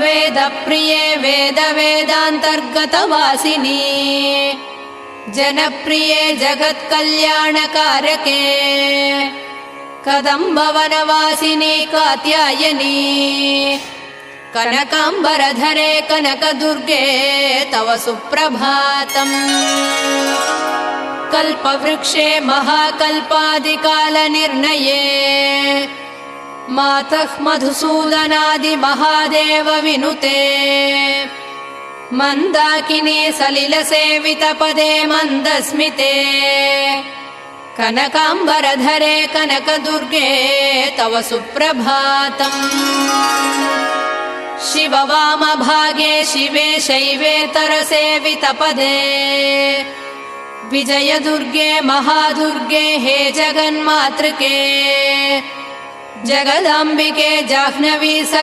वेदप्रिये वेदान्तर्गतवासिनी जनप्रिये जगत्कल्याणकारके कदम्बवनवासिनी कात्यायनी कनकाम्बरधरे कनकदुर्गे तव सुप्रभातम्। कल्पवृक्षे महाकल्पादिकालनिर्णये मातः मधुसूदनादि महादेव विनुते मन्दाकिनी सलिलसेवितपदे मन्दस्मिते कनकाम्बरधरे कनकदुर्गे तव सुप्रभातम्। शिववामभागे शिवे शैवेतरसेवितपदे विजयदुर्गे महादुर्गे हे जगन्मातृके जगदाम्बिके जाह्नवी